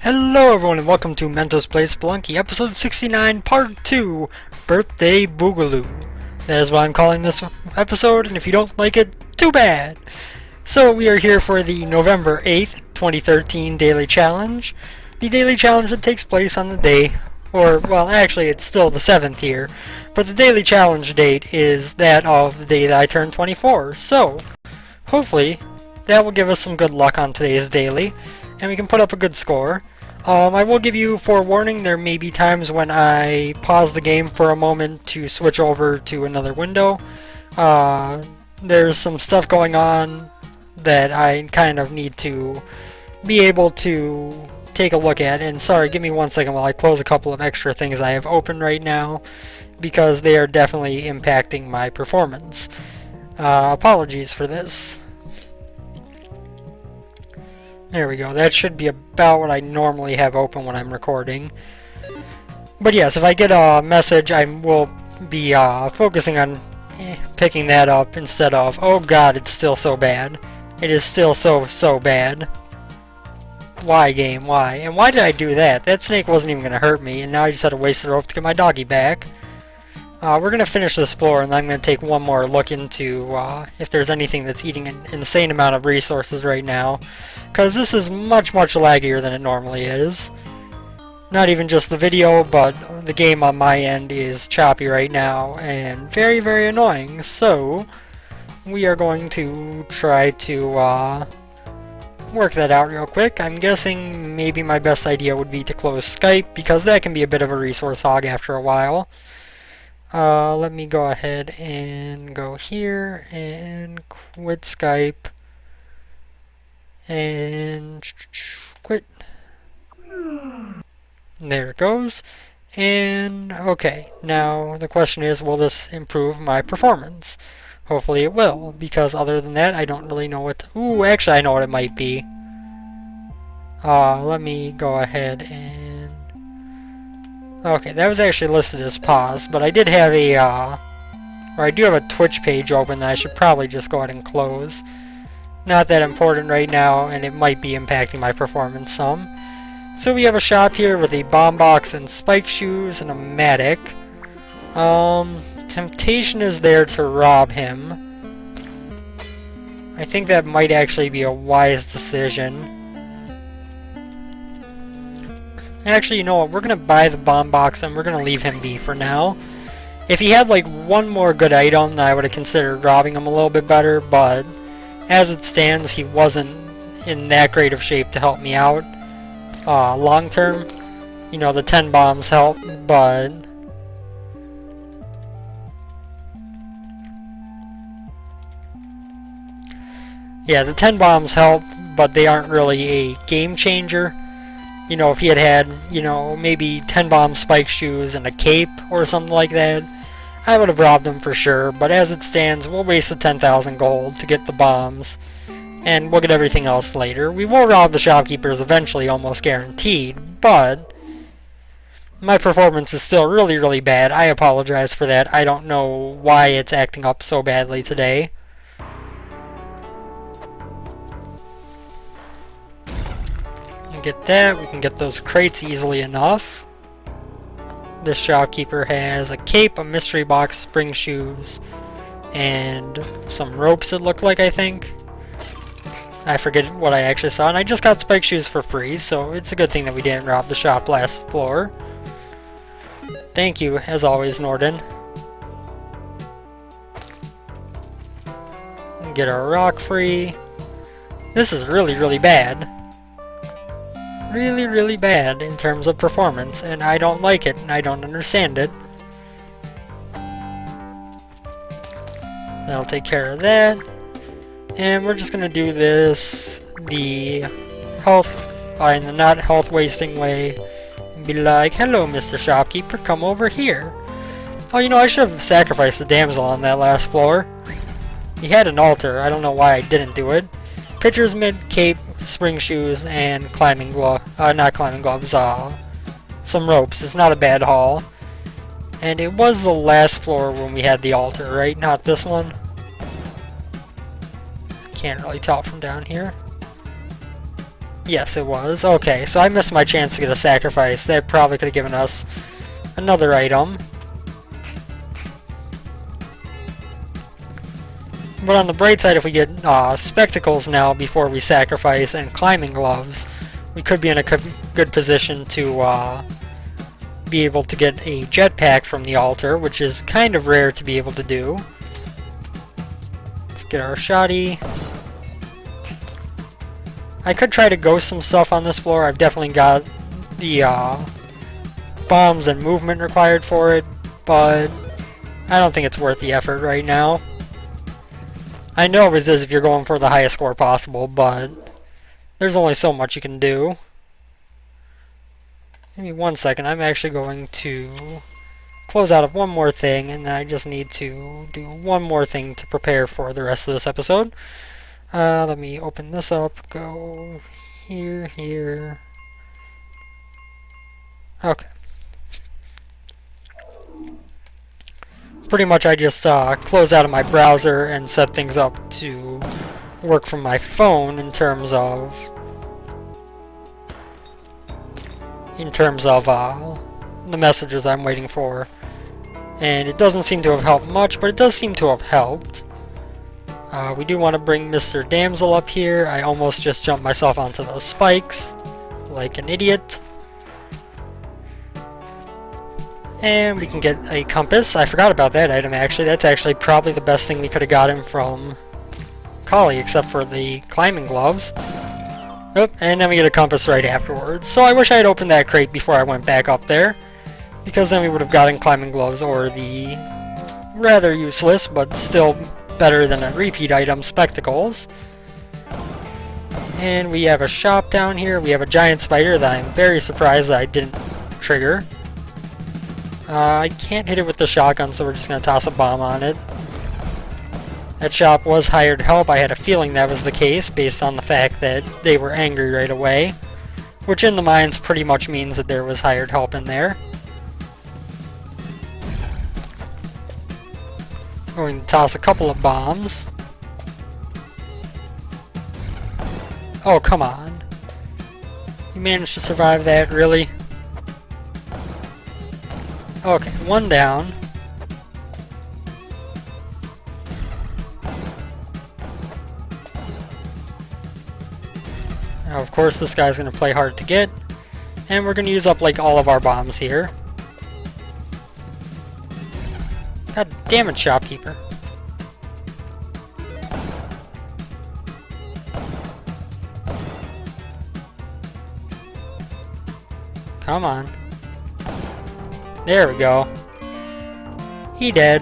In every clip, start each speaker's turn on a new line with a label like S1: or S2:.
S1: Hello everyone and welcome to Mentos Plays Spelunky, episode 69, part 2, Birthday Boogaloo. That is what I'm calling this episode, and if you don't like it, too bad! So we are here for the November 8th, 2013 Daily Challenge. The Daily Challenge that takes place on the day, or, well, actually it's still the 7th here, but the Daily Challenge date is that of the day that I turned 24, so hopefully that will give us some good luck on today's daily, and we can put up a good score. I will give you forewarning, there may be times when I pause the game for a moment to switch over to another window. There's some stuff going on that I kind of need to be able to take a look at, and sorry, give me 1 second while I close a couple of extra things I have open right now, because they are definitely impacting my performance. Apologies for this. There we go, that should be about what I normally have open when I'm recording. But yes, if I get a message, I will be focusing on picking that up instead of, oh god, it's still so bad. It is still so bad. Why, game, why? And why did I do that? That snake wasn't even going to hurt me, and now I just had to waste the rope to get my doggy back. We're going to finish this floor, and I'm going to take one more look into if there's anything that's eating an insane amount of resources right now. Because this is much laggier than it normally is. Not even just the video, but the game on my end is choppy right now, and very annoying. So, we are going to try to work that out real quick. I'm guessing maybe my best idea would be to close Skype, because that can be a bit of a resource hog after a while. Let me go ahead and go here and quit Skype and quit. There it goes. And okay, now the question is, will this improve my performance? Hopefully it will, because other than that I don't really know what ooh, actually I know what it might be. Let me go ahead and okay, that was actually listed as paused, but I did have a, or I do have a Twitch page open that I should probably just go ahead and close. Not that important right now, and it might be impacting my performance some. So we have a shop here with a bomb box and spike shoes and a Matic. Temptation is there to rob him. I think that might actually be a wise decision. Actually, you know what, we're going to buy the bomb box and we're going to leave him be for now. If he had like one more good item, then I would have considered robbing him a little bit better, but as it stands, he wasn't in that great of shape to help me out. Long term, you know, the 10 bombs help, but yeah, the 10 bombs help, but they aren't really a game changer. You know, if he had, you know, maybe 10 bomb spike shoes and a cape or something like that, I would have robbed him for sure. But as it stands, we'll waste the 10,000 gold to get the bombs, and we'll get everything else later. We will rob the shopkeepers eventually, almost guaranteed, but my performance is still really bad. I apologize for that. I don't know why it's acting up so badly today. Get that, we can get those crates easily enough. This shopkeeper has a cape, a mystery box, spring shoes, and some ropes it looked like, I think. I forget what I actually saw, and I just got spike shoes for free, so it's a good thing that we didn't rob the shop last floor. Thank you, as always, Norden. Get our rock free. This is really bad. Really bad in terms of performance, and I don't like it, and I don't understand it. That'll take care of that. And we're just gonna do this the health, in the not health wasting way, and be like, hello Mr. Shopkeeper, come over here. Oh, you know, I should have sacrificed the damsel on that last floor. He had an altar, I don't know why I didn't do it. Pitcher's mid, cape, spring shoes, and climbing glove, not climbing gloves, some ropes. It's not a bad haul. And it was the last floor when we had the altar, right? Not this one. Can't really tell from down here. Yes, it was. Okay, so I missed my chance to get a sacrifice. That probably could have given us another item. But on the bright side, if we get spectacles now before we sacrifice and climbing gloves, we could be in a good position to be able to get a jetpack from the altar, which is kind of rare to be able to do. Let's get our shoddy. I could try to ghost some stuff on this floor. I've definitely got the bombs and movement required for it, but I don't think it's worth the effort right now. I know it is if you're going for the highest score possible, but there's only so much you can do. Give me 1 second. I'm actually going to close out of one more thing, and then I just need to do one more thing to prepare for the rest of this episode. Let me open this up, go here. Okay. Pretty much I just close out of my browser and set things up to work from my phone in terms of the messages I'm waiting for. And it doesn't seem to have helped much, but it does seem to have helped. We do want to bring Mr. Damsel up here. I almost just jumped myself onto those spikes like an idiot. And we can get a compass. I forgot about that item actually. That's actually probably the best thing we could have gotten from Kali, except for the climbing gloves. Oh, and then we get a compass right afterwards. So I wish I had opened that crate before I went back up there, because then we would have gotten climbing gloves or the rather useless, but still better than a repeat item, spectacles. And we have a shop down here. We have a giant spider that I'm very surprised that I didn't trigger. I can't hit it with the shotgun, so we're just going to toss a bomb on it. That shop was hired help. I had a feeling that was the case based on the fact that they were angry right away, which in the mines pretty much means that there was hired help in there. Going to toss a couple of bombs. Oh, come on. You managed to survive that, really? Okay, one down. Now, of course, this guy's going to play hard to get. And we're going to use up, like, all of our bombs here. God damn it, shopkeeper. Come on. There we go. He dead.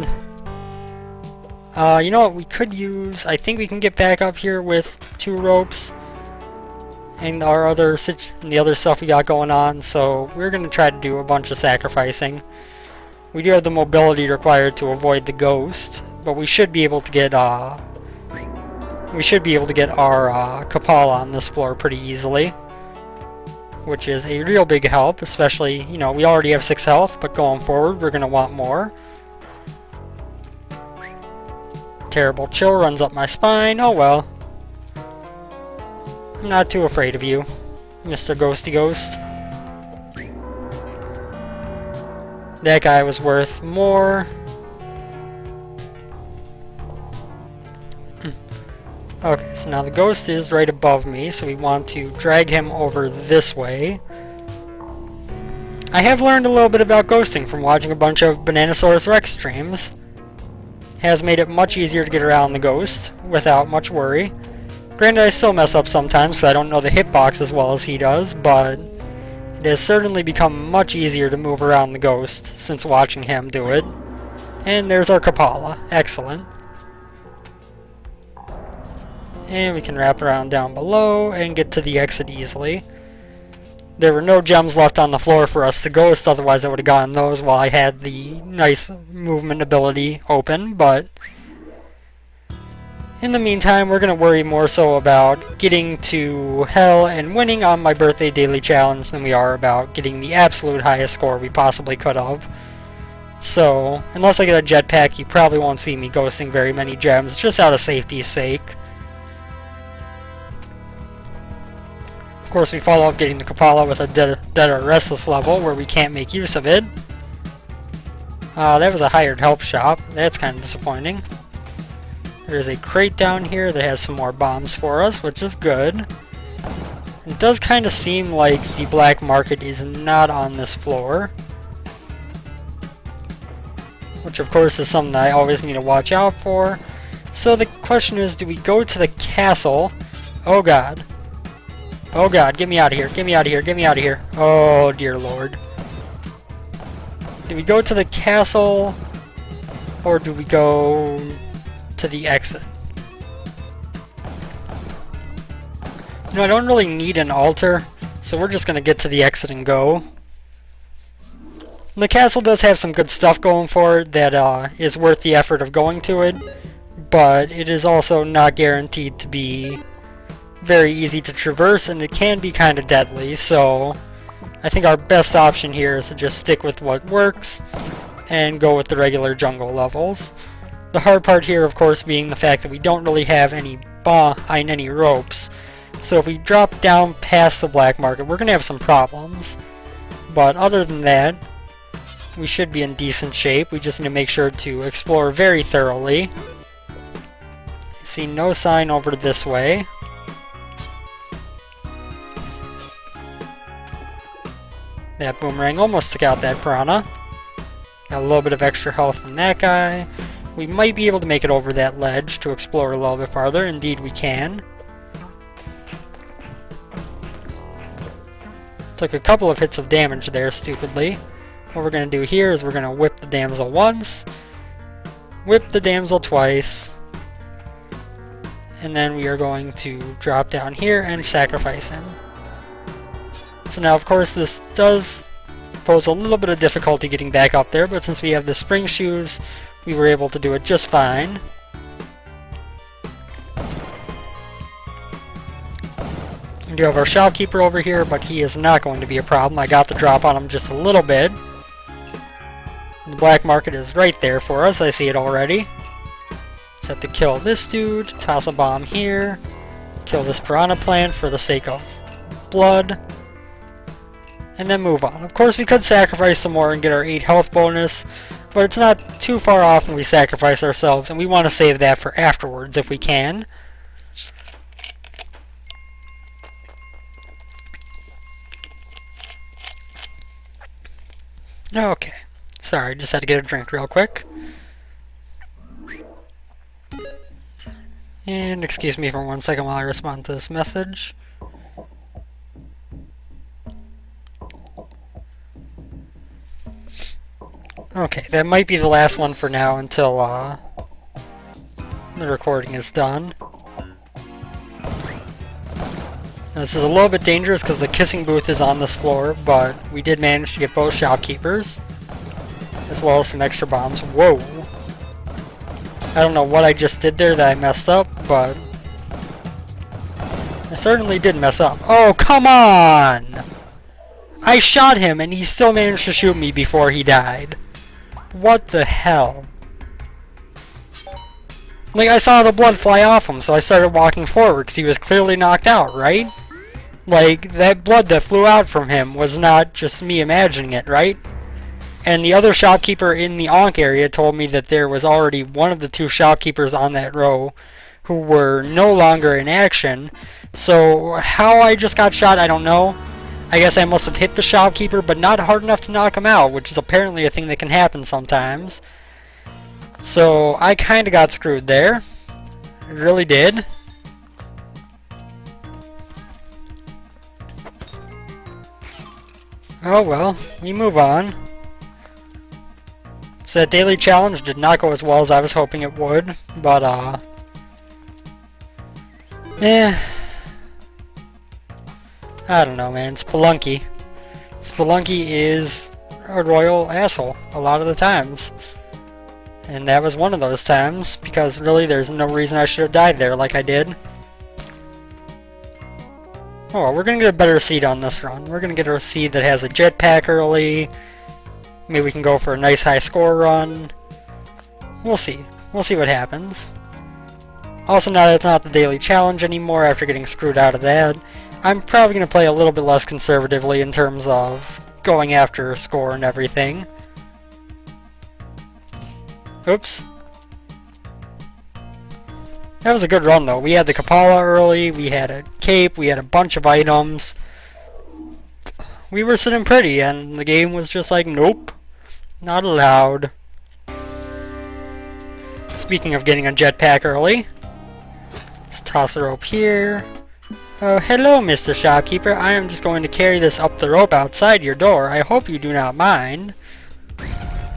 S1: You know what we could use? I think we can get back up here with 2 ropes and the other stuff we got going on. So we're gonna try to do a bunch of sacrificing. We do have the mobility required to avoid the ghost, but we should be able to get our Kapala on this floor pretty easily, which is a real big help, especially, you know, we already have 6 health, but going forward, we're going to want more. Terrible chill runs up my spine. Oh well. I'm not too afraid of you, Mr. Ghosty Ghost. That guy was worth more. Okay, so now the ghost is right above me, so we want to drag him over this way. I have learned a little bit about ghosting from watching a bunch of Bananasaurus Rex streams. Has made it much easier to get around the ghost without much worry. Granted, I still mess up sometimes, so I don't know the hitbox as well as he does, but it has certainly become much easier to move around the ghost since watching him do it. And there's our Kapala. Excellent. And we can wrap around down below and get to the exit easily. There were no gems left on the floor for us to ghost, otherwise I would have gotten those while I had the nice movement ability open, but in the meantime, we're going to worry more so about getting to hell and winning on my birthday daily challenge than we are about getting the absolute highest score we possibly could have. So, unless I get a jetpack, you probably won't see me ghosting very many gems, just out of safety's sake. Of course, we follow up getting the Kapala with a Dead or Restless level where we can't make use of it. That was a hired help shop. That's kind of disappointing. There's a crate down here that has some more bombs for us, which is good. It does kind of seem like the black market is not on this floor. Which of course is something that I always need to watch out for. So the question is, do we go to the castle? Oh god. Oh god, get me out of here, get me out of here, get me out of here. Oh dear lord. Do we go to the castle, or do we go to the exit? You know, I don't really need an altar, so we're just going to get to the exit and go. The castle does have some good stuff going for it that is worth the effort of going to it, but it is also not guaranteed to be very easy to traverse, and it can be kind of deadly, so I think our best option here is to just stick with what works and go with the regular jungle levels. The hard part here, of course, being the fact that we don't really have any ropes. So if we drop down past the black market, we're going to have some problems. But other than that, we should be in decent shape. We just need to make sure to explore very thoroughly. I see no sign over this way. That boomerang almost took out that piranha. Got a little bit of extra health from that guy. We might be able to make it over that ledge to explore a little bit farther. Indeed we can. Took a couple of hits of damage there, stupidly. What we're going to do here is we're going to whip the damsel once, whip the damsel twice, and then we are going to drop down here and sacrifice him. So now, of course, this does pose a little bit of difficulty getting back up there, but since we have the spring shoes, we were able to do it just fine. We do have our shopkeeper over here, but he is not going to be a problem. I got the drop on him just a little bit. The black market is right there for us. I see it already. Just have to kill this dude, toss a bomb here, kill this piranha plant for the sake of blood, and then move on. Of course, we could sacrifice some more and get our 8 health bonus, but it's not too far off when we sacrifice ourselves, and we want to save that for afterwards if we can. Okay. Sorry, just had to get a drink real quick. And excuse me for 1 second while I respond to this message. Okay, that might be the last one for now until the recording is done. Now, this is a little bit dangerous because the kissing booth is on this floor, but we did manage to get both shopkeepers, as well as some extra bombs. Whoa! I don't know what I just did there that I messed up, but I certainly did mess up. Oh, come on! I shot him and he still managed to shoot me before he died. What the hell? Like, I saw the blood fly off him, so I started walking forward because he was clearly knocked out, right? Like, that blood that flew out from him was not just me imagining it, right? And the other shopkeeper in the Ankh area told me that there was already one of the 2 shopkeepers on that row who were no longer in action. So how I just got shot, I don't know. I guess I must have hit the shopkeeper, but not hard enough to knock him out, which is apparently a thing that can happen sometimes. So I kind of got screwed there. I really did. Oh well, we move on. So that daily challenge did not go as well as I was hoping it would, but I don't know, man. Spelunky. Spelunky is a royal asshole a lot of the times. And that was one of those times, because really there's no reason I should have died there like I did. Oh, well, we're gonna get a better seed on this run. We're gonna get a seed that has a jetpack early. Maybe we can go for a nice high score run. We'll see. We'll see what happens. Also, now that it's not the daily challenge anymore after getting screwed out of that, I'm probably going to play a little bit less conservatively in terms of going after score and everything. Oops. That was a good run though. We had the Kapala early, we had a cape, we had a bunch of items. We were sitting pretty and the game was just like, nope, not allowed. Speaking of getting a jetpack early, let's toss the rope here. Oh, hello, Mr. Shopkeeper. I am just going to carry this up the rope outside your door. I hope you do not mind.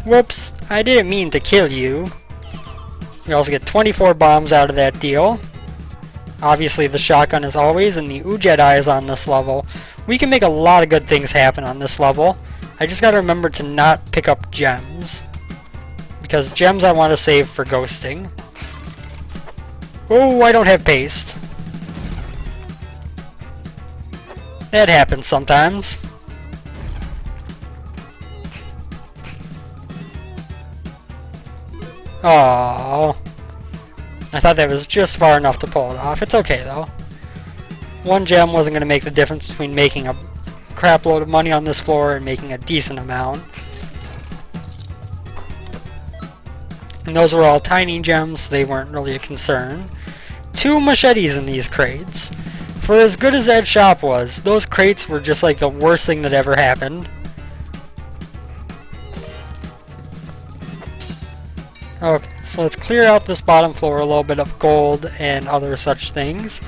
S1: Whoops, I didn't mean to kill you. We also get 24 bombs out of that deal. Obviously the shotgun is always, and the Ujedi is on this level. We can make a lot of good things happen on this level. I just gotta remember to not pick up gems. Because gems I want to save for ghosting. Oh, I don't have paste. That happens sometimes. Oh, I thought that was just far enough to pull it off. It's okay though. One gem wasn't going to make the difference between making a crap load of money on this floor and making a decent amount. And those were all tiny gems, so they weren't really a concern. 2 machetes in these crates. For as good as that shop was, those crates were just like the worst thing that ever happened. Okay, so let's clear out this bottom floor, a little bit of gold and other such things.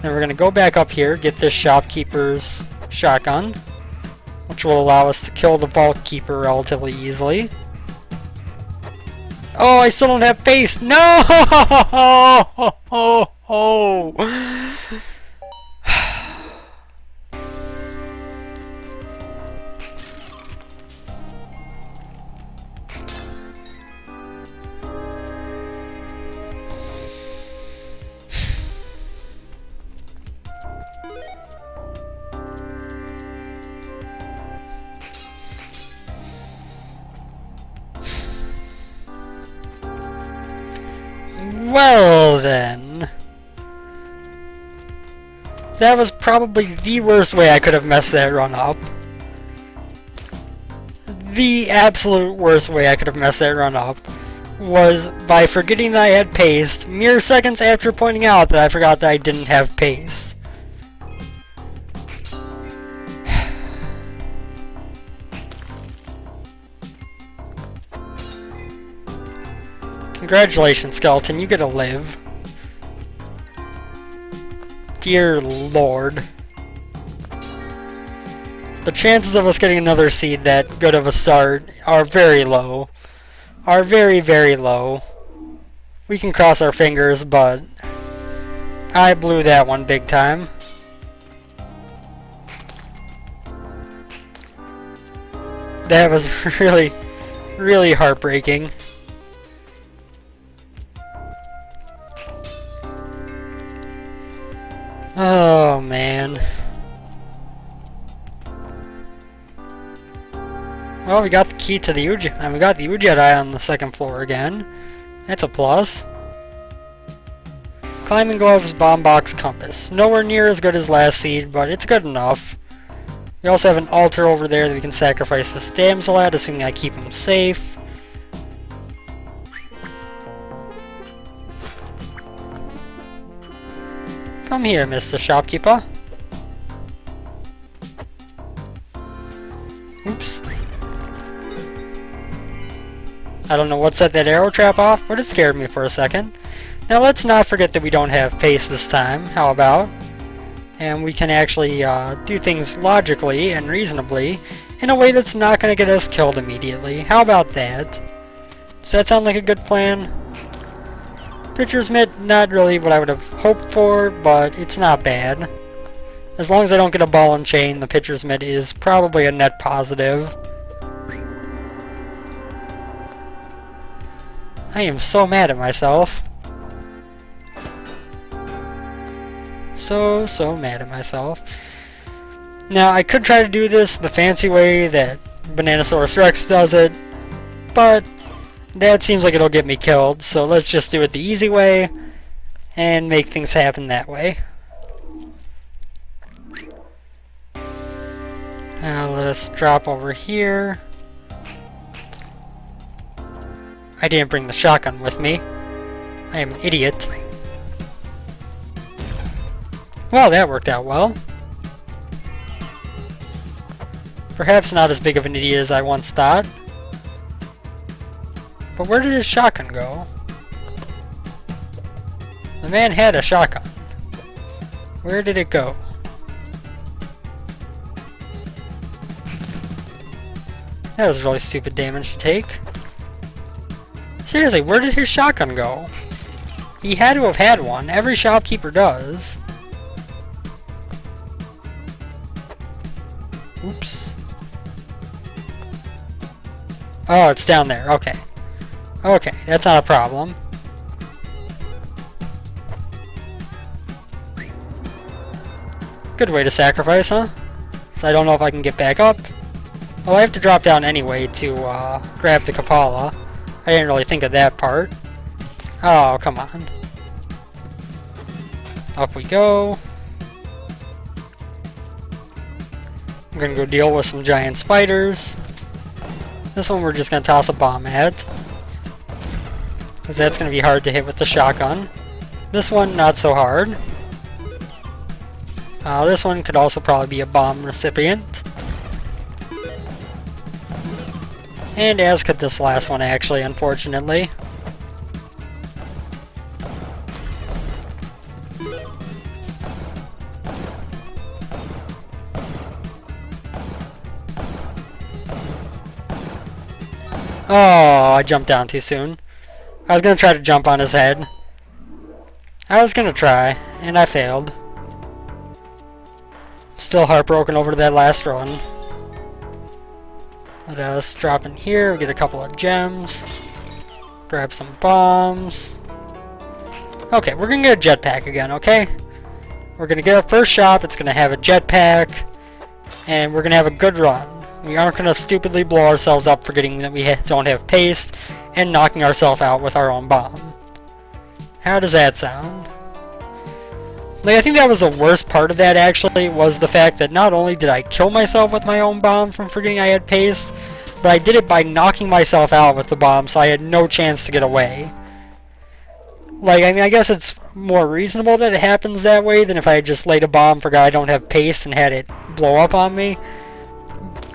S1: Then we're going to go back up here, get this shopkeeper's shotgun, which will allow us to kill the vault keeper relatively easily. Oh, I still don't have paste! No! Well then, that was probably the worst way I could have messed that run up. The absolute worst way I could have messed that run up was by forgetting that I had paste mere seconds after pointing out that I forgot that I didn't have paste. Congratulations, Skeleton, you get to live. Dear Lord. The chances of us getting another seed that good of a start are very low. Are very, very low. We can cross our fingers, but I blew that one big time. That was really, really heartbreaking. Oh man. Well, we got the key to the Ujedi, and we got the Ujedi on the second floor again. That's a plus. Climbing gloves, bomb box, compass. Nowhere near as good as last seed, but it's good enough. We also have an altar over there that we can sacrifice this damsel at, assuming I keep him safe. Come here, Mr. Shopkeeper. Oops. I don't know what set that arrow trap off, but it scared me for a second. Now let's not forget that we don't have pace this time. How about? And we can actually do things logically and reasonably in a way that's not going to get us killed immediately. How about that? Does that sound like a good plan? Pitcher's mitt, not really what I would have hoped for, but it's not bad. As long as I don't get a ball and chain, the pitcher's mitt is probably a net positive. I am so mad at myself. So mad at myself. Now, I could try to do this the fancy way that Bananasaurus Rex does it, but that seems like it'll get me killed, so let's just do it the easy way and make things happen that way. Let us drop over here. I didn't bring the shotgun with me. I am an idiot. Well, that worked out well. Perhaps not as big of an idiot as I once thought. But where did his shotgun go? The man had a shotgun. Where did it go? That was really stupid damage to take. Seriously, where did his shotgun go? He had to have had one. Every shopkeeper does. Oops. Oh, it's down there. Okay. Okay, that's not a problem. Good way to sacrifice, huh? So I don't know if I can get back up. Well, I have to drop down anyway to grab the Kapala. I didn't really think of that part. Oh, come on. Up we go. I'm gonna go deal with some giant spiders. This one we're just gonna toss a bomb at, because that's gonna be hard to hit with the shotgun. This one, not so hard. This one could also probably be a bomb recipient. And as could this last one, actually, unfortunately. Oh, I jumped down too soon. I was gonna try to jump on his head. I was gonna try, and I failed. Still heartbroken over that last run. Let us drop in here, get a couple of gems, grab some bombs. Okay, we're gonna get a jetpack again, okay? We're gonna get our first shop, it's gonna have a jetpack, and we're gonna have a good run. We aren't gonna stupidly blow ourselves up forgetting that we don't have paste, and knocking ourselves out with our own bomb. How does that sound? Like, I think that was the worst part of that, actually, was the fact that not only did I kill myself with my own bomb from forgetting I had paste, but I did it by knocking myself out with the bomb, so I had no chance to get away. Like, I mean, I guess it's more reasonable that it happens that way than if I had just laid a bomb, forgot I don't have paste, and had it blow up on me.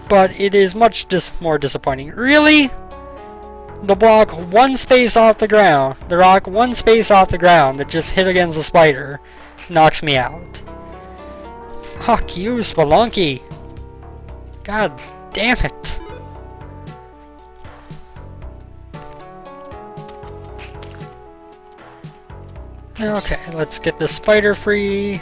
S1: But it is much more disappointing. Really? The block one space off the ground, the rock one space off the ground that just hit against the spider knocks me out. Fuck you, Spelunky. God damn it. Okay, let's get this spider free.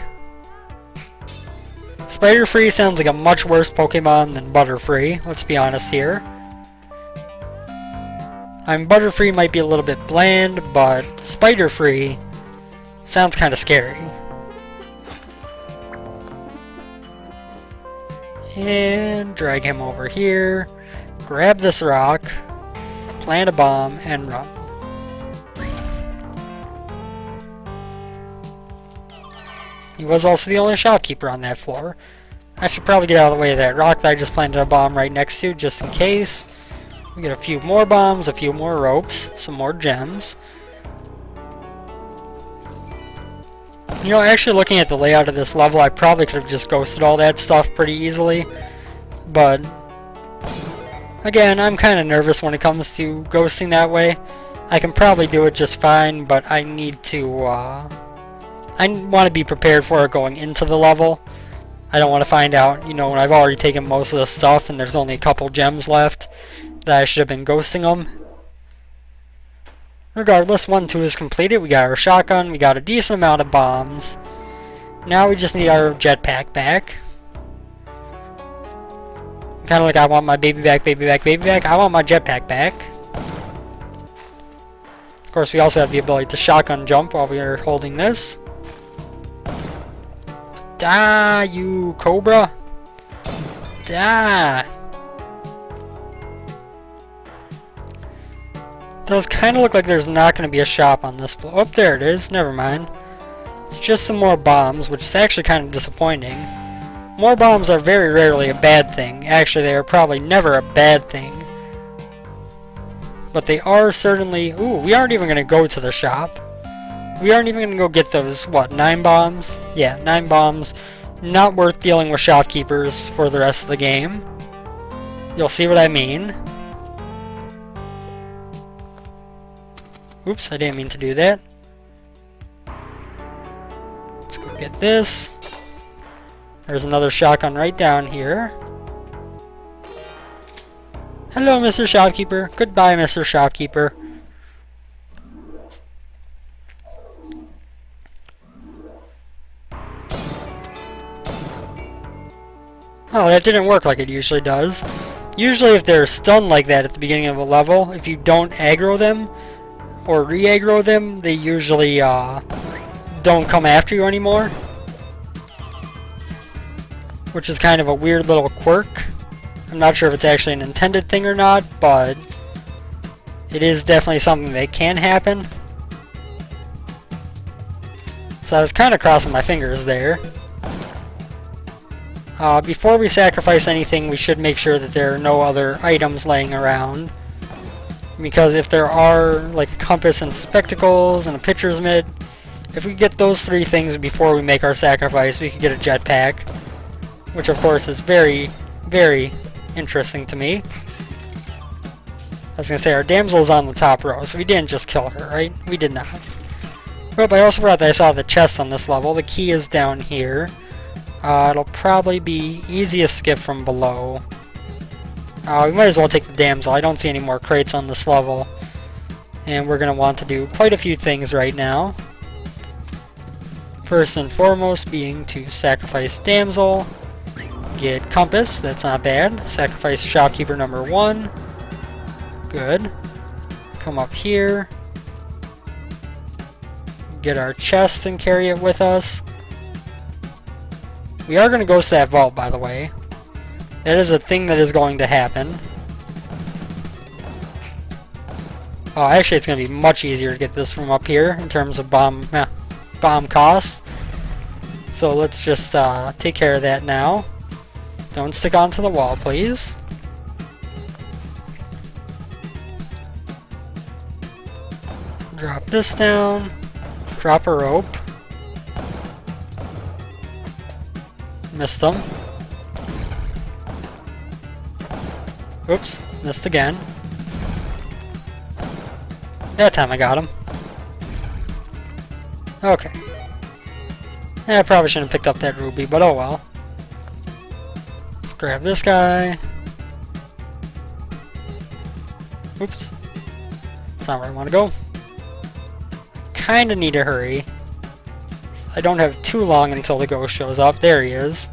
S1: Spider free sounds like a much worse Pokemon than Butterfree, let's be honest here. Butterfree might be a little bit bland, but Spider free sounds kind of scary. And drag him over here, grab this rock, plant a bomb, and run. He was also the only shopkeeper on that floor. I should probably get out of the way of that rock that I just planted a bomb right next to, just in case. We get a few more bombs, a few more ropes, some more gems. You know, actually looking at the layout of this level, I probably could have just ghosted all that stuff pretty easily. But, again, I'm kind of nervous when it comes to ghosting that way. I can probably do it just fine, but I need to, I want to be prepared for it going into the level. I don't want to find out, you know, when I've already taken most of the stuff and there's only a couple gems left, that I should have been ghosting them. Regardless, 1-2 is completed. We got our shotgun, we got a decent amount of bombs. Now we just need our jetpack back. Kind of like I want my baby back, baby back, baby back. I want my jetpack back. Of course, we also have the ability to shotgun jump while we are holding this. Die, you cobra! Die! Does kind of look like there's not going to be a shop on this floor. Oh, there it is. Never mind. It's just some more bombs, which is actually kind of disappointing. More bombs are very rarely a bad thing. Actually, they are probably never a bad thing. But they are certainly... Ooh, we aren't even going to go to the shop. We aren't even going to go get those, what, 9 bombs? Yeah, 9 bombs. Not worth dealing with shopkeepers for the rest of the game. You'll see what I mean. Oops, I didn't mean to do that. Let's go get this. There's another shotgun right down here. Hello, Mr. Shopkeeper. Goodbye, Mr. Shopkeeper. Oh, that didn't work like it usually does. Usually if they're stunned like that at the beginning of a level, if you don't aggro them, or re-aggro them, they usually don't come after you anymore. Which is kind of a weird little quirk. I'm not sure if it's actually an intended thing or not, but it is definitely something that can happen. So I was kind of crossing my fingers there. Before we sacrifice anything, we should make sure that there are no other items laying around. Because if there are, like a compass and spectacles and a pitcher's mitt, if we get those 3 things before we make our sacrifice, we could get a jetpack. Which of course is very, very interesting to me. I was going to say, our damsel's on the top row, so we didn't just kill her, right? We did not. But I also forgot that I saw the chest on this level. The key is down here. It'll probably be easiest skip from below. We might as well take the damsel. I don't see any more crates on this level. And we're going to want to do quite a few things right now. First and foremost being to sacrifice damsel. Get compass, that's not bad. Sacrifice shopkeeper number 1. Good. Come up here. Get our chest and carry it with us. We are going to go to that vault, by the way. That is a thing that is going to happen. Oh, actually it's going to be much easier to get this from up here in terms of bomb cost. So let's just take care of that now. Don't stick onto the wall, please. Drop this down. Drop a rope. Missed them. Oops, missed again. That time I got him. Okay. I probably shouldn't have picked up that ruby, but oh well. Let's grab this guy. Oops. That's not where I want to go. Kinda need to hurry. I don't have too long until the ghost shows up. There he is.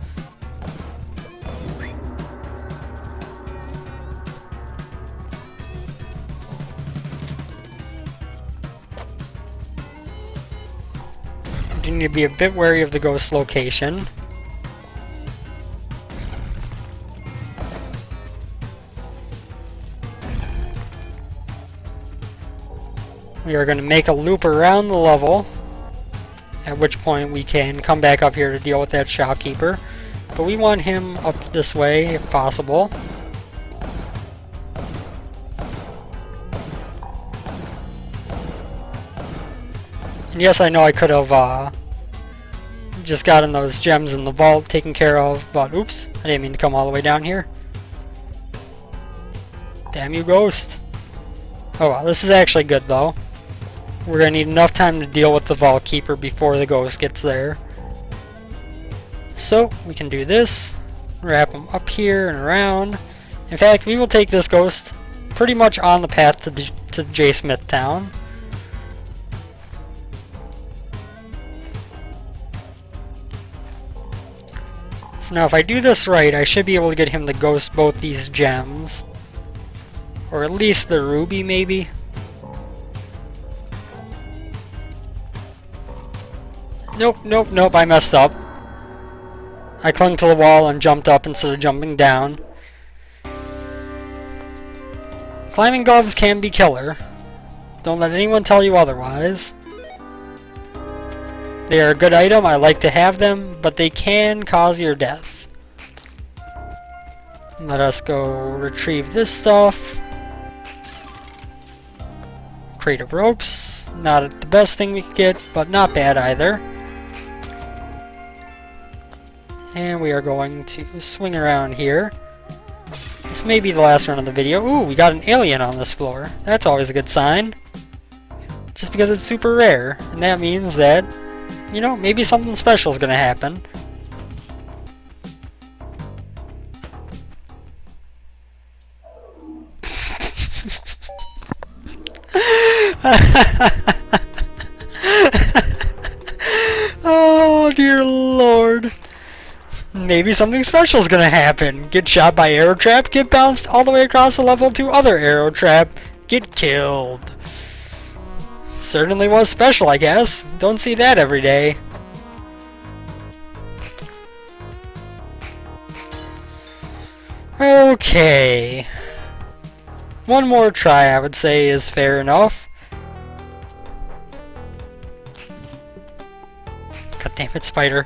S1: You need to be a bit wary of the ghost location. We are going to make a loop around the level, at which point we can come back up here to deal with that shopkeeper. But we want him up this way if possible. And yes, I know I could have just gotten those gems in the vault taken care of, but oops, I didn't mean to come all the way down here. Damn you, ghost. Oh well, this is actually good though. We're going to need enough time to deal with the vault keeper before the ghost gets there. So, we can do this. Wrap him up here and around. In fact, we will take this ghost pretty much on the path to J. Smith Town. So now if I do this right, I should be able to get him to ghost both these gems. Or at least the ruby, maybe. Nope, nope, nope, I messed up. I clung to the wall and jumped up instead of jumping down. Climbing gloves can be killer. Don't let anyone tell you otherwise. They are a good item, I like to have them, but they can cause your death. Let us go retrieve this stuff. Crate of ropes. Not the best thing we could get, but not bad either. And we are going to swing around here. This may be the last run of the video. Ooh, we got an alien on this floor. That's always a good sign. Just because it's super rare. And that means that, you know, maybe something special is going to happen. Oh, dear Lord. Maybe something special is gonna happen. Get shot by arrow trap, get bounced all the way across the level to other arrow trap, get killed. Certainly was special, I guess. Don't see that every day. Okay. One more try, I would say, is fair enough. God damn it, spider.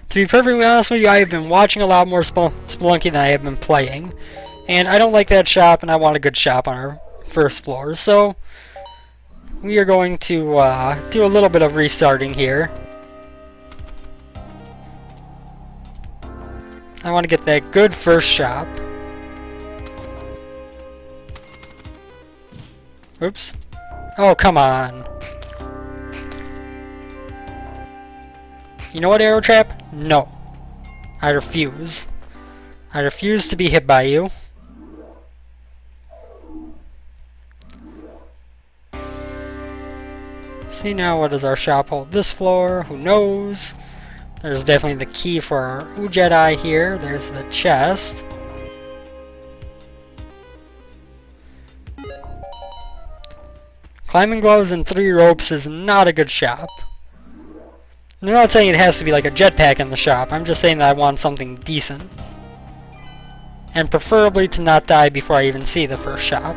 S1: To be perfectly honest with you, I have been watching a lot more Spelunky than I have been playing. And I don't like that shop, and I want a good shop on our first floor. So, we are going to do a little bit of restarting here. I want to get that good first shop. Oops. Oh, come on. You know what, arrow trap? No. I refuse. I refuse to be hit by you. See now, what does our shop hold? This floor? Who knows? There's definitely the key for our Jedi here. There's the chest. Climbing gloves and 3 ropes is not a good shop. I'm not saying it has to be like a jetpack in the shop. I'm just saying that I want something decent. And preferably to not die before I even see the first shop.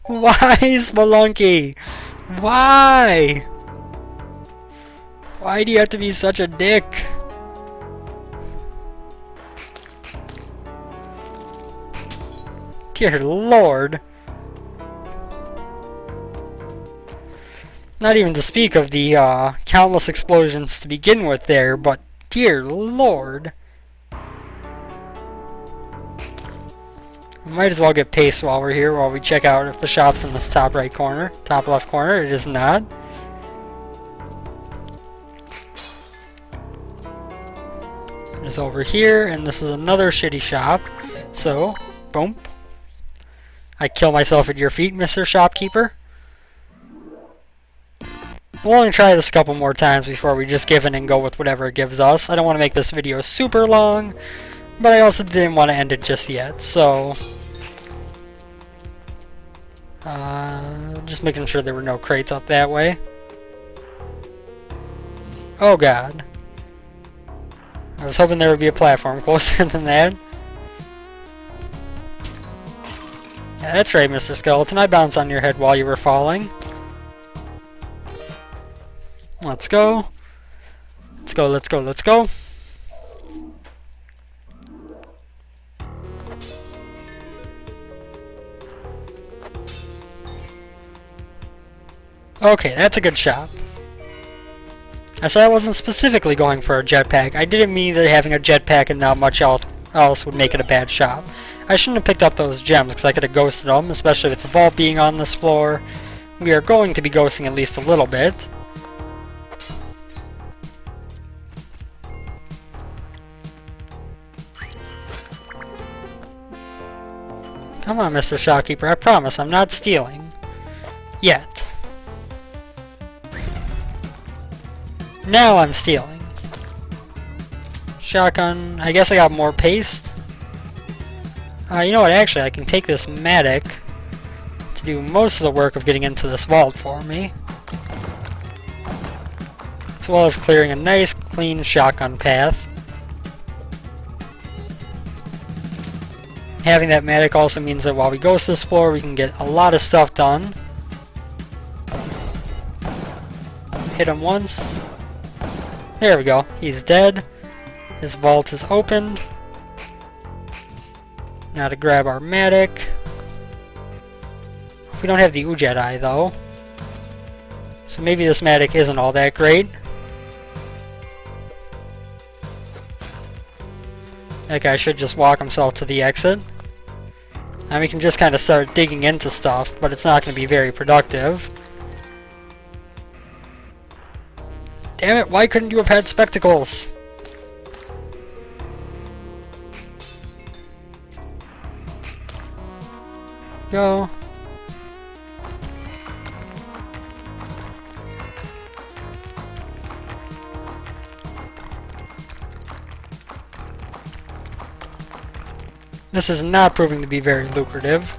S1: Why, Spelunky? Why? Why do you have to be such a dick? Dear Lord. Not even to speak of the countless explosions to begin with there, but dear Lord. We might as well get paste while we're here, while we check out if the shop's in this top right corner. Top left corner, it is not. It's over here, and this is another shitty shop. So, boom. I kill myself at your feet, Mr. Shopkeeper. We'll only try this a couple more times before we just give in and go with whatever it gives us. I don't want to make this video super long, but I also didn't want to end it just yet, so... just making sure there were no crates up that way. Oh god. I was hoping there would be a platform closer than that. Yeah, that's right, Mr. Skeleton. I bounced on your head while you were falling. Let's go. Let's go, let's go, let's go. Okay, that's a good shop. I said I wasn't specifically going for a jetpack. I didn't mean that having a jetpack and not much else would make it a bad shop. I shouldn't have picked up those gems because I could have ghosted them, especially with the vault being on this floor. We are going to be ghosting at least a little bit. Come on, Mr. Shopkeeper, I promise I'm not stealing. Yet. Now I'm stealing. Shotgun. I guess I got more paste. You know what, actually I can take this Matic to do most of the work of getting into this vault for me. as well as clearing a nice, clean shotgun path. Having that medic also means that while we ghost this floor, we can get a lot of stuff done. Hit him once. There we go. He's dead. His vault is opened. Now to grab our medic. We don't have the Jedi though. So maybe this medic isn't all that great. That guy should just walk himself to the exit. And we can just kind of start digging into stuff, but it's not going to be very productive. Damn it, why couldn't you have had spectacles? Go. This is not proving to be very lucrative.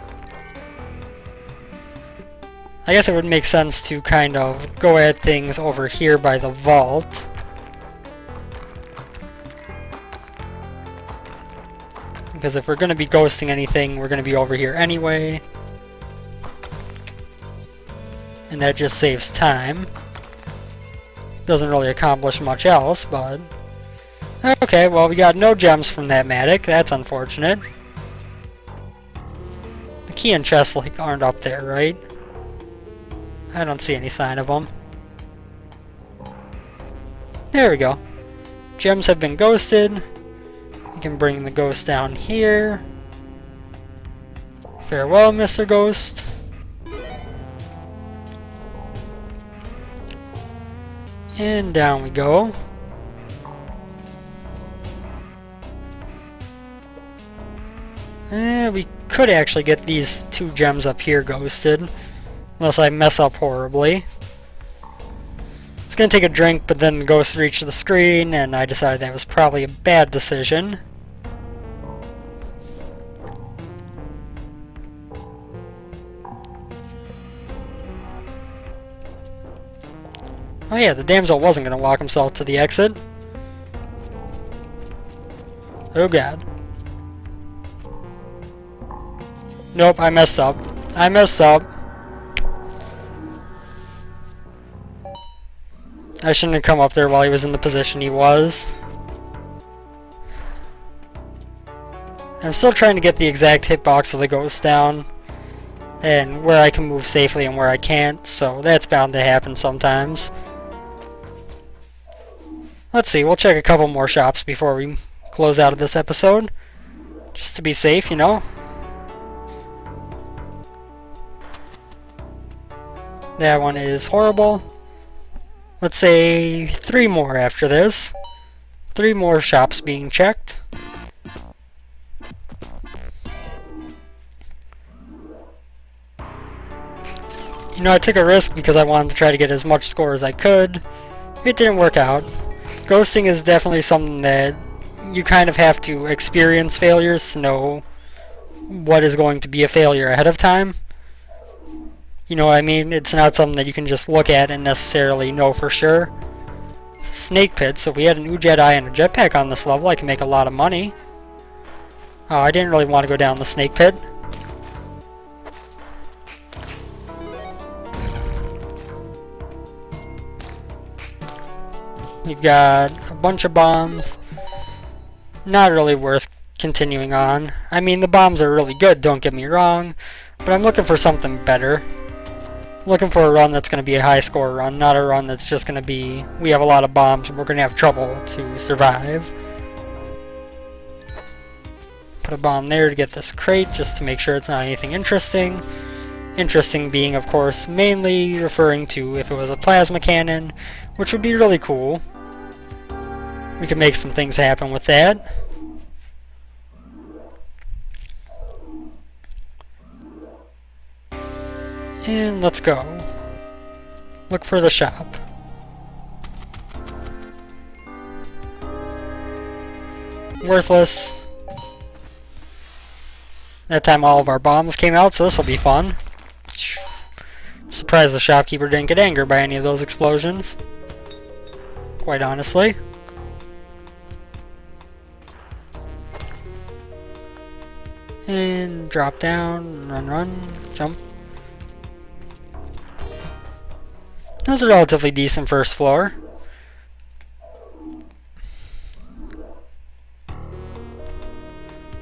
S1: I guess it would make sense to kind of go at things over here by the vault. Because if we're going to be ghosting anything, we're going to be over here anyway. And that just saves time. Doesn't really accomplish much else, but... Okay, well we got no gems from that Matic. That's unfortunate. The key and chest like aren't up there, right? I don't see any sign of them. There we go. Gems have been ghosted. We can bring the ghost down here. Farewell, Mr. Ghost. And down we go. We could actually get these 2 gems up here ghosted. Unless I mess up horribly. It's gonna take a drink, but then the ghost reached the screen, and I decided that was probably a bad decision. Oh yeah, the damsel wasn't gonna walk himself to the exit. Oh god. Nope, I messed up. I messed up. I shouldn't have come up there while he was in the position he was. I'm still trying to get the exact hitbox of the ghost down. And where I can move safely and where I can't, so that's bound to happen sometimes. Let's see, we'll check a couple more shops before we close out of this episode. Just to be safe, you know. That one is horrible. Let's say 3 more after this. 3 more shops being checked. You know, I took a risk because I wanted to try to get as much score as I could. It didn't work out. Ghosting is definitely something that you kind of have to experience failures to know what is going to be a failure ahead of time. You know what I mean? It's not something that you can just look at and necessarily know for sure. Snake pit, so if we had an Jedi and a jetpack on this level, I can make a lot of money. Oh, I didn't really want to go down the snake pit. We've got a bunch of bombs. Not really worth continuing on. I mean, the bombs are really good, don't get me wrong, but I'm looking for something better. I'm looking for a run that's going to be a high score run, not a run that's just going to be, we have a lot of bombs and we're going to have trouble to survive. Put a bomb there to get this crate, just to make sure it's not anything interesting. Interesting being, of course, mainly referring to if it was a plasma cannon, which would be really cool. We could make some things happen with that. And let's go. Look for the shop. Worthless. That time all of our bombs came out, so this will be fun. Surprised the shopkeeper didn't get angered by any of those explosions. quite honestly. And drop down, run, jump. That was a relatively decent first floor.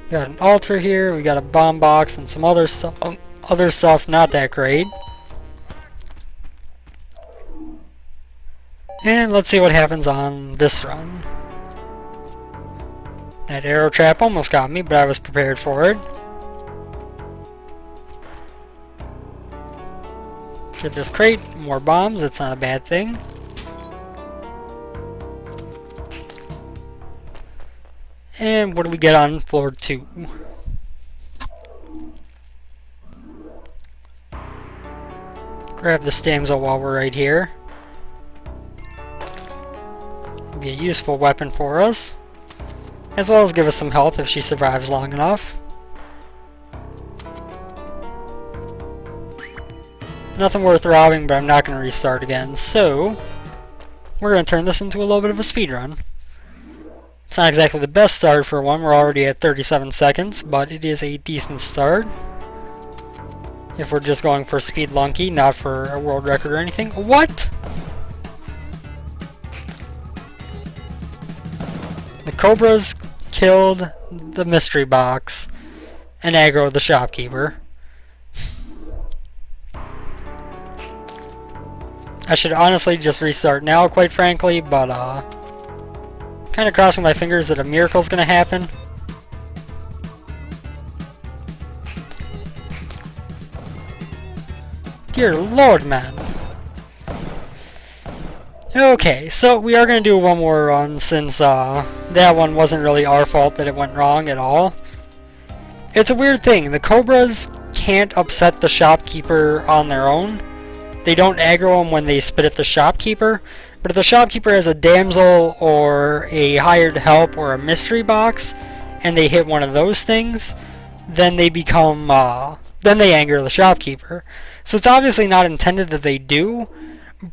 S1: Got an altar here, we got a bomb box and some other stuff not that great. And let's see what happens on this run. That arrow trap almost got me, but I was prepared for it. Get this crate, more bombs, it's not a bad thing. And what do we get on floor 2? Grab this damsel while we're right here. Be a useful weapon for us, as well as give us some health if she survives long enough. Nothing worth robbing, but I'm not going to restart again, so we're going to turn this into a little bit of a speed run. It's not exactly the best start for one, we're already at 37 seconds, but it is a decent start. If we're just going for Spelunky, not for a world record or anything. What? The cobras killed the mystery box and aggroed the shopkeeper. I should honestly just restart now, quite frankly, but kind of crossing my fingers that a miracle's gonna happen. Dear Lord, man. Okay, so we are gonna do one more run since that one wasn't really our fault that it went wrong at all. It's a weird thing. The cobras can't upset the shopkeeper on their own. They don't aggro them when they spit at the shopkeeper. But if the shopkeeper has a damsel or a hired help or a mystery box, and they hit one of those things, then they become, then they anger the shopkeeper. So it's obviously not intended that they do,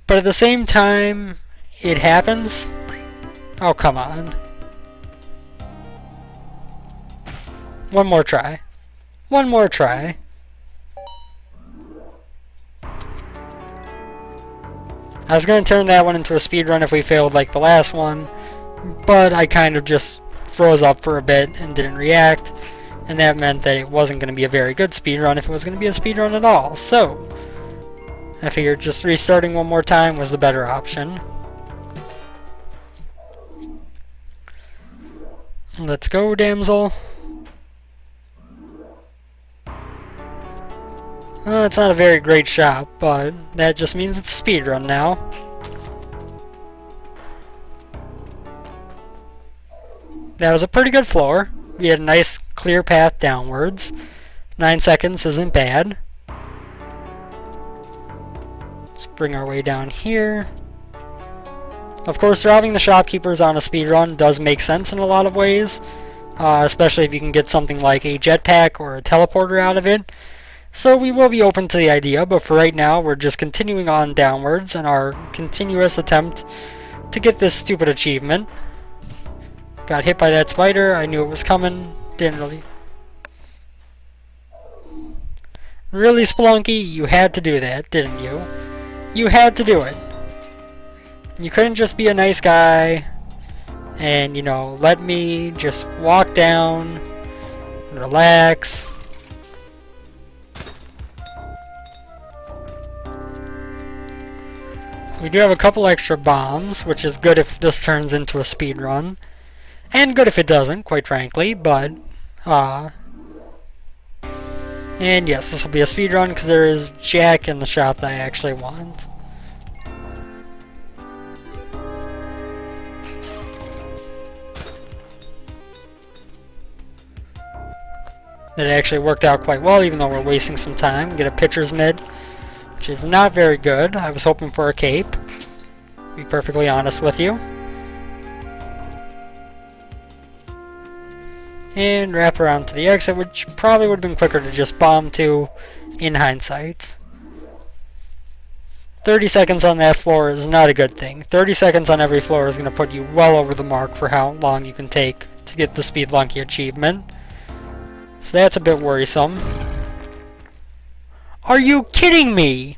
S1: but at the same time, it happens. Oh, come on. One more try. One more try. I was going to turn that one into a speedrun if we failed like the last one, but I kind of just froze up for a bit and didn't react, and that meant that it wasn't going to be a very good speedrun if it was going to be a speedrun at all. So, I figured just restarting one more time was the better option. Let's go, damsel. It's not a very great shop, but that just means it's a speedrun now. That was a pretty good floor. We had a nice clear path downwards. 9 seconds isn't bad. Let's bring our way down here. Of course, robbing the shopkeepers on a speedrun does make sense in a lot of ways, especially if you can get something like a jetpack or a teleporter out of it. So we will be open to the idea, but for right now we're just continuing on downwards in our continuous attempt to get this stupid achievement. Got hit by that spider, I knew it was coming, didn't really... Really, Spelunky, you had to do that, didn't you? You had to do it. You couldn't just be a nice guy and, you know, let me just walk down, relax. We do have a couple extra bombs, which is good if this turns into a speed run, and good if it doesn't, quite frankly, but and yes, this will be a speed run because there is Jack in the shop that I actually want. It actually worked out quite well, even though we're wasting some time. Get a pitcher's mitt, which is not very good. I was hoping for a cape, to be perfectly honest with you. And wrap around to the exit, which probably would have been quicker to just bomb to in hindsight. 30 seconds on that floor is not a good thing. 30 seconds on every floor is going to put you well over the mark for how long you can take to get the Spelunky achievement. So that's a bit worrisome. Are you kidding me?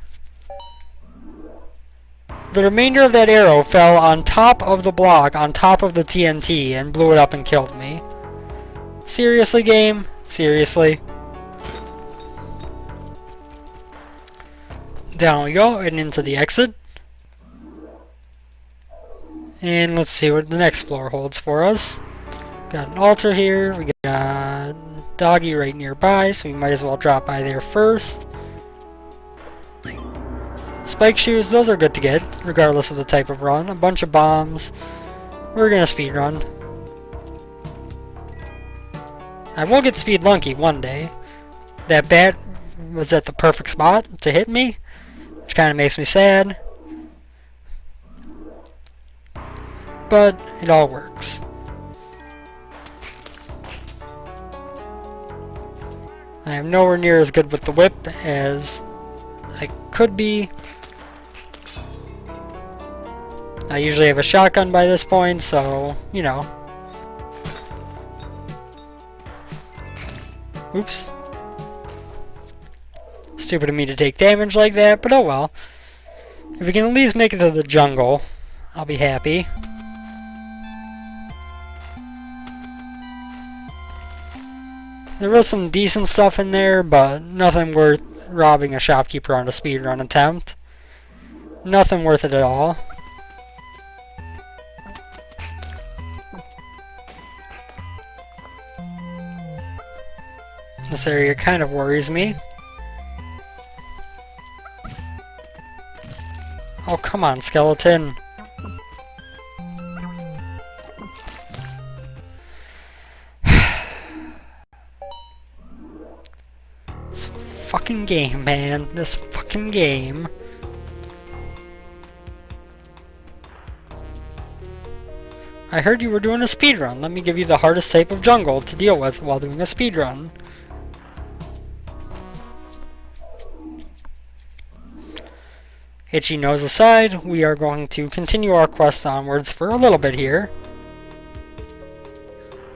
S1: The remainder of that arrow fell on top of the block, on top of the TNT, and blew it up and killed me. Seriously, game? Seriously? Down we go, and into the exit. And let's see what the next floor holds for us. Got an altar here, we got Doggy right nearby, so we might as well drop by there first. Spike shoes, those are good to get, regardless of the type of run. A bunch of bombs. We're gonna speed run. I will get Spelunky one day. That bat was at the perfect spot to hit me, which kind of makes me sad. But it all works. I am nowhere near as good with the whip as I could be. I usually have a shotgun by this point, so, you know. Oops. Stupid of me to take damage like that, but oh well. If we can at least make it to the jungle, I'll be happy. There was some decent stuff in there, but nothing worth robbing a shopkeeper on a speedrun attempt. Nothing worth it at all. This area kind of worries me. Oh, come on, skeleton. This fucking game, man. This fucking game. I heard you were doing a speedrun. Let me give you the hardest type of jungle to deal with while doing a speedrun. Itchy nose aside, we are going to continue our quest onwards for a little bit here.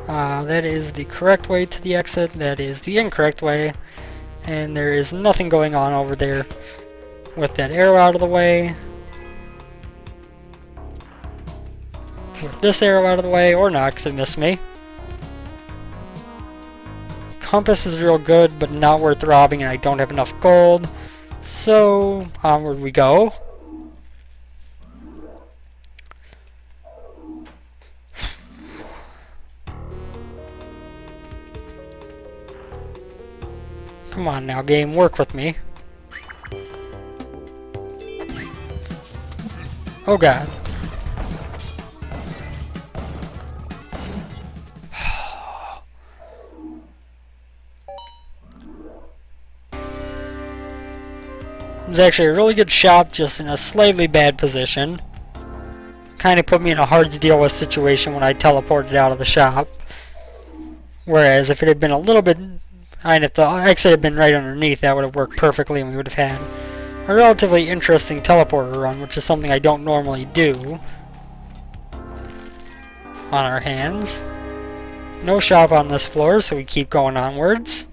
S1: That is the correct way to the exit, that is the incorrect way, and there is nothing going on over there with that arrow out of the way. With this arrow out of the way, or not, because it missed me. Compass is real good, but not worth robbing, and I don't have enough gold. So, onward we go. Come on now, game, work with me. Oh god. It was actually a really good shop, just in a slightly bad position. Kind of put me in a hard to deal with situation when I teleported out of the shop. Whereas if it had been a little bit, and if the exit had been right underneath, that would have worked perfectly and we would have had a relatively interesting teleporter run, which is something I don't normally do on our hands. No shop on this floor, so we keep going onwards.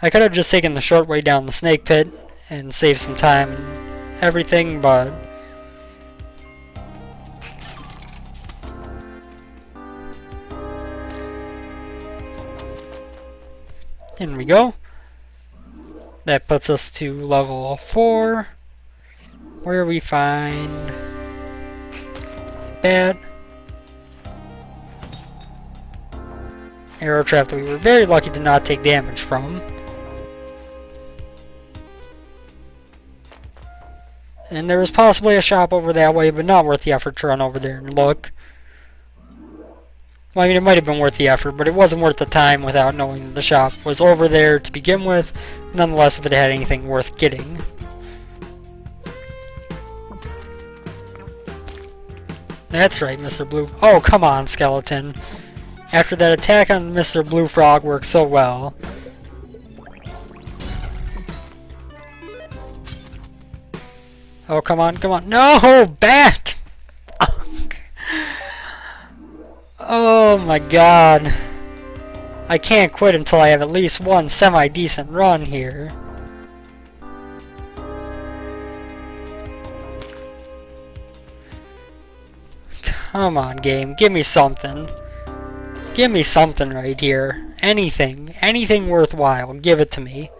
S1: I could have just taken the short way down the snake pit and saved some time and everything, but in we go. That puts us to level 4, where we find a bat, arrow trap that we were very lucky to not take damage from. And there was possibly a shop over that way, but not worth the effort to run over there and look. Well, I mean, it might have been worth the effort, but it wasn't worth the time without knowing that the shop was over there to begin with, nonetheless if it had anything worth getting. That's right, Mr. Blue... Oh, come on, skeleton. After that attack on Mr. Blue Frog worked so well. Oh, come on, come on. No! Bat! Oh my god. I can't quit until I have at least one semi-decent run here. Come on, game. Give me something. Give me something right here. Anything. Anything worthwhile. Give it to me.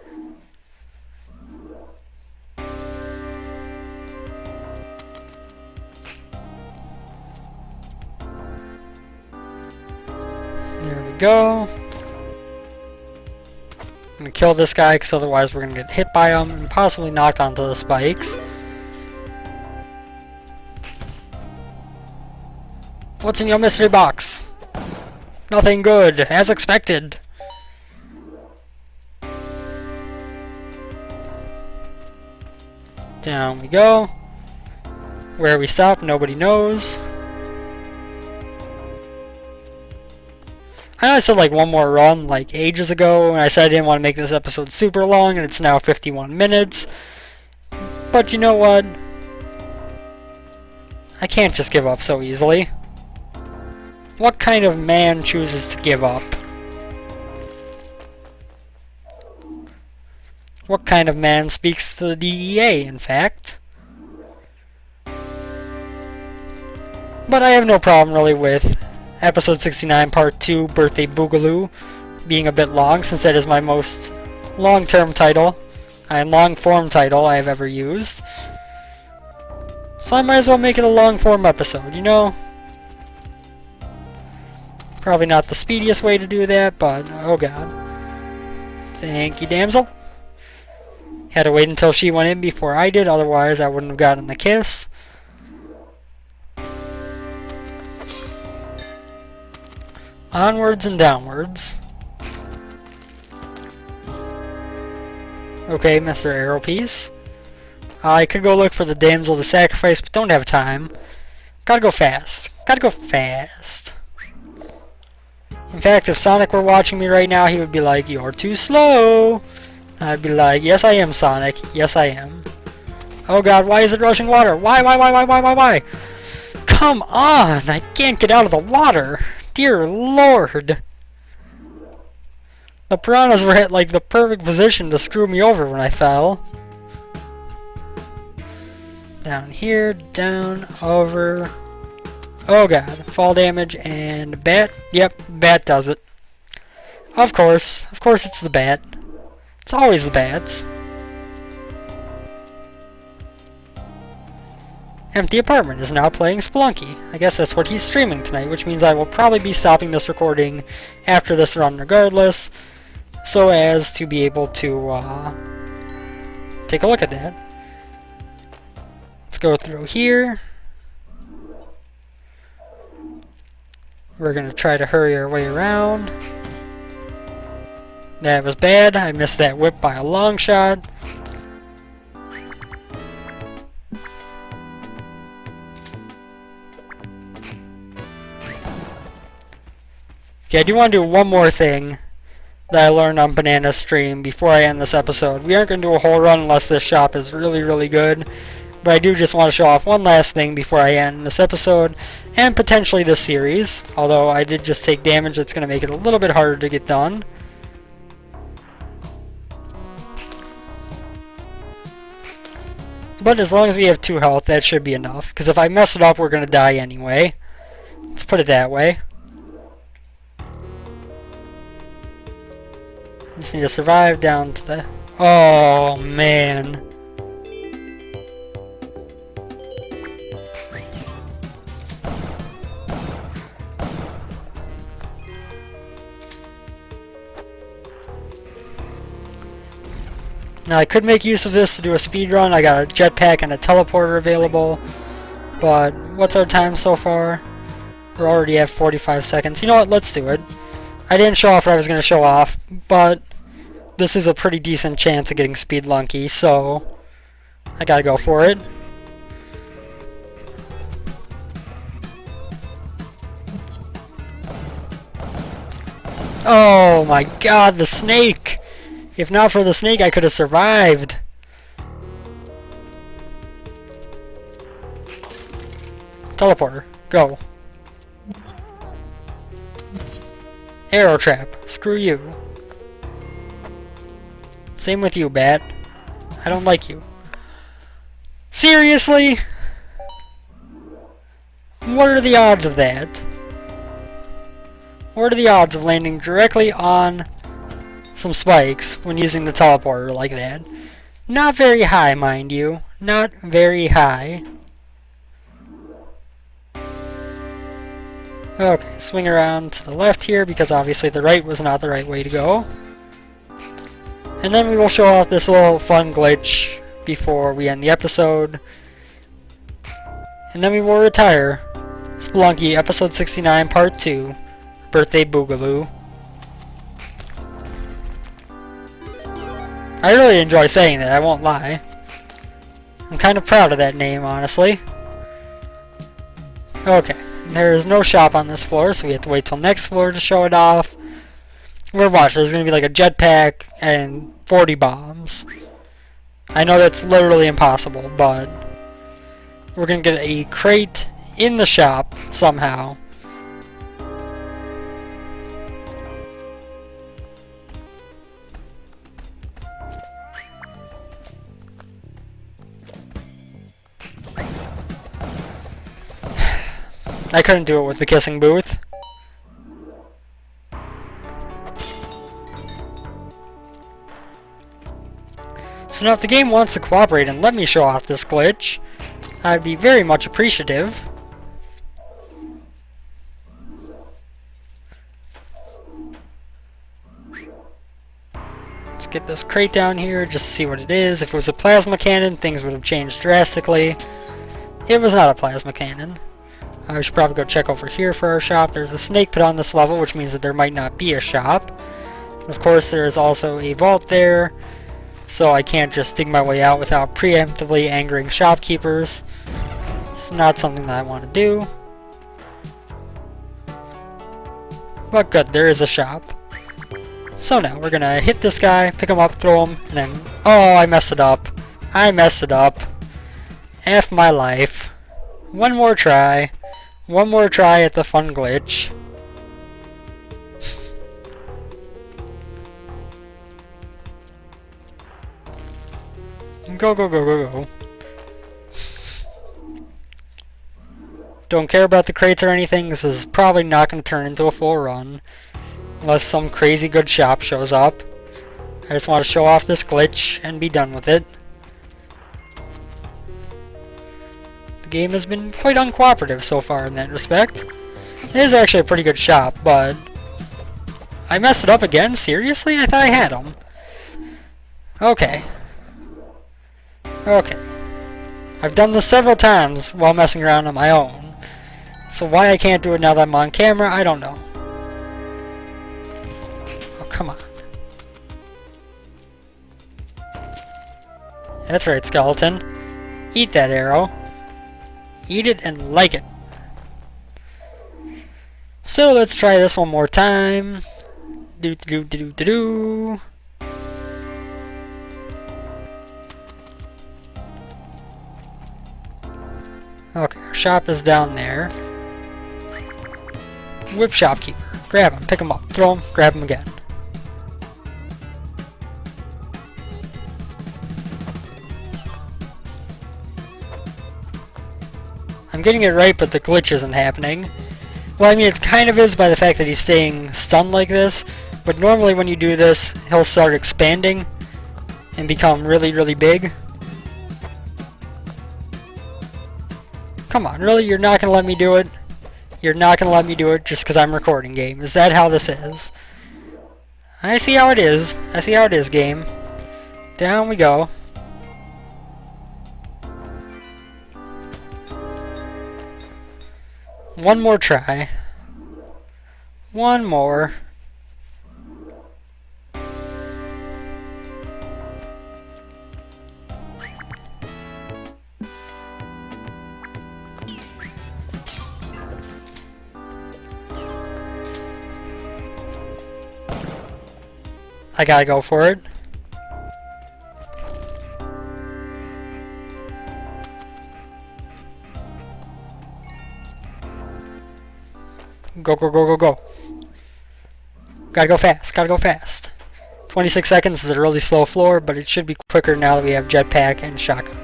S1: There we go. I'm gonna kill this guy because otherwise we're gonna get hit by him and possibly knocked onto the spikes. What's in your mystery box? Nothing good, as expected. Down we go. Where we stop, nobody knows. I know I said like one more run like ages ago, and I said I didn't want to make this episode super long, and it's now 51 minutes. But you know what? I can't just give up so easily. What kind of man chooses to give up? What kind of man speaks to the DEA, in fact? But I have no problem really with Episode 69 Part 2, Birthday Boogaloo, being a bit long, since that is my most long-term title and long-form title I have ever used. So I might as well make it a long-form episode, you know? Probably not the speediest way to do that, but oh god. Thank you, damsel. Had to wait until she went in before I did, otherwise I wouldn't have gotten the kiss. Onwards and downwards. Okay, Mr. Arrowpiece. I could go look for the damsel to sacrifice, but don't have time. Gotta go fast. Gotta go fast. In fact, if Sonic were watching me right now, he would be like, "You're too slow." I'd be like, "Yes, I am, Sonic. Yes, I am." Oh god, why is it rushing water? Why? Come on! I can't get out of the water! Dear Lord! The piranhas were at like the perfect position to screw me over when I fell. Down here, down, over. Oh god, fall damage and bat. Yep, bat does it. Of course it's the bat. It's always the bats. Empty Apartment is now playing Spelunky. I guess that's what he's streaming tonight, which means I will probably be stopping this recording after this run regardless, so as to be able to take a look at that. Let's go through here. We're going to try to hurry our way around. That was bad. I missed that whip by a long shot. Okay, I do want to do one more thing that I learned on Banana's stream before I end this episode. We aren't going to do a whole run unless this shop is really, really good. But I do just want to show off one last thing before I end this episode, and potentially this series. Although I did just take damage, that's going to make it a little bit harder to get done. But as long as we have 2 health, that should be enough. Because if I mess it up, we're going to die anyway. Let's put it that way. Just need to survive down to the... Oh, man. Now I could make use of this to do a speed run. I got a jetpack and a teleporter available. But what's our time so far? We're already at 45 seconds. You know what? Let's do it. I didn't show off what I was going to show off, but this is a pretty decent chance of getting Spelunky, so I gotta go for it. Oh my god, the snake! If not for the snake, I could have survived. Teleporter. Go. Arrow trap. Screw you. Same with you, Bat. I don't like you. Seriously? What are the odds of that? What are the odds of landing directly on some spikes when using the teleporter like that? Not very high, mind you. Not very high. Okay, swing around to the left here because obviously the right was not the right way to go. And then we will show off this little fun glitch before we end the episode. And then we will retire Spelunky episode 69 part 2, Birthday Boogaloo. I really enjoy saying that, I won't lie. I'm kind of proud of that name, honestly. Okay, there is no shop on this floor, so we have to wait till next floor to show it off. We're watching, there's going to be like a jetpack and 40 bombs. I know that's literally impossible, but we're going to get a crate in the shop somehow. I couldn't do it with the kissing booth. So now if the game wants to cooperate and let me show off this glitch, I'd be very much appreciative. Let's get this crate down here just to see what it is. If it was a plasma cannon, things would have changed drastically. It was not a plasma cannon. I should probably go check over here for our shop. There's a snake pit on this level, which means that there might not be a shop. Of course, there is also a vault there, so I can't just dig my way out without preemptively angering shopkeepers. It's not something that I want to do. But good, there is a shop. So now we're gonna hit this guy, pick him up, throw him, and then... Oh, I messed it up. I messed it up. F my life. One more try. One more try at the fun glitch. Go, go, go, go, go. Don't care about the crates or anything. This is probably not going to turn into a full run. Unless some crazy good shop shows up. I just want to show off this glitch and be done with it. The game has been quite uncooperative so far in that respect. It is actually a pretty good shop, but... I messed it up again? Seriously? I thought I had them. Okay. Okay. I've done this several times while messing around on my own. So why I can't do it now that I'm on camera, I don't know. Oh, come on. That's right, skeleton. Eat that arrow. Eat it and like it. So let's try this one more time. Do do do do do do. Okay, our shop is down there. Whip shopkeeper. Grab him, pick him up, throw him, grab him again. I'm getting it right, but the glitch isn't happening. Well, I mean, it kind of is by the fact that he's staying stunned like this, but normally when you do this, he'll start expanding and become really, really big. Come on, really? You're not going to let me do it? You're not going to let me do it just because I'm recording, game. Is that how this is? I see how it is. I see how it is, game. Down we go. One more try. One more. I gotta go for it. Go, go, go, go, go. Gotta go fast, gotta go fast. 26 seconds is a really slow floor, but it should be quicker now that we have jetpack and shotgun.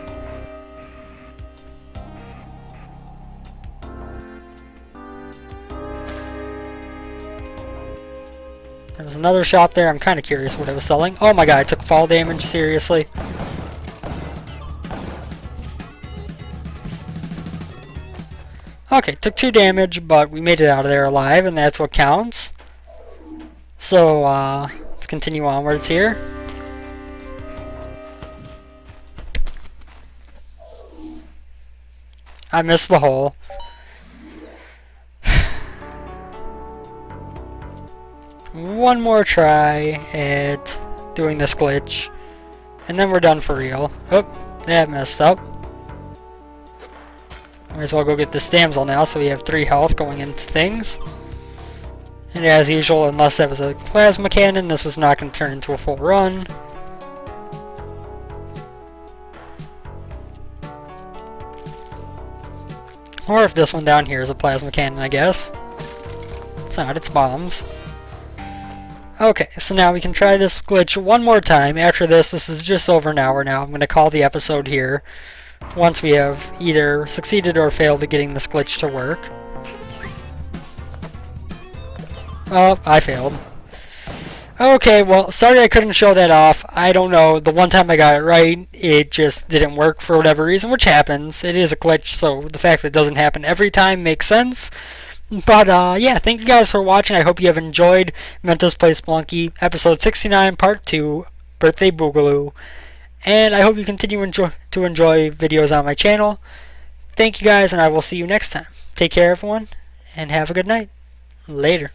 S1: There was another shop there. I'm kind of curious what it was selling. Oh my god, I took fall damage, seriously. Okay, took 2 damage, but we made it out of there alive, and that's what counts. So, let's continue onwards here. I missed the hole. One more try at doing this glitch, and then we're done for real. Oh, that messed up. Might as well go get this damsel now, so we have 3 health going into things. And as usual, unless that was a plasma cannon, this was not going to turn into a full run. Or if this one down here is a plasma cannon, I guess. It's not, it's bombs. Okay, so now we can try this glitch one more time. After this is just over an hour now. I'm going to call the episode here once we have either succeeded or failed at getting this glitch to work. Oh, I failed. Okay, well, sorry I couldn't show that off. I don't know, the one time I got it right, it just didn't work for whatever reason, which happens. It is a glitch, so the fact that it doesn't happen every time makes sense. But, yeah, thank you guys for watching. I hope you have enjoyed Mentos Play Spelunky, episode 69, part 2, Birthday Boogaloo. And I hope you continue to enjoy videos on my channel. Thank you guys, and I will see you next time. Take care, everyone, and have a good night. Later.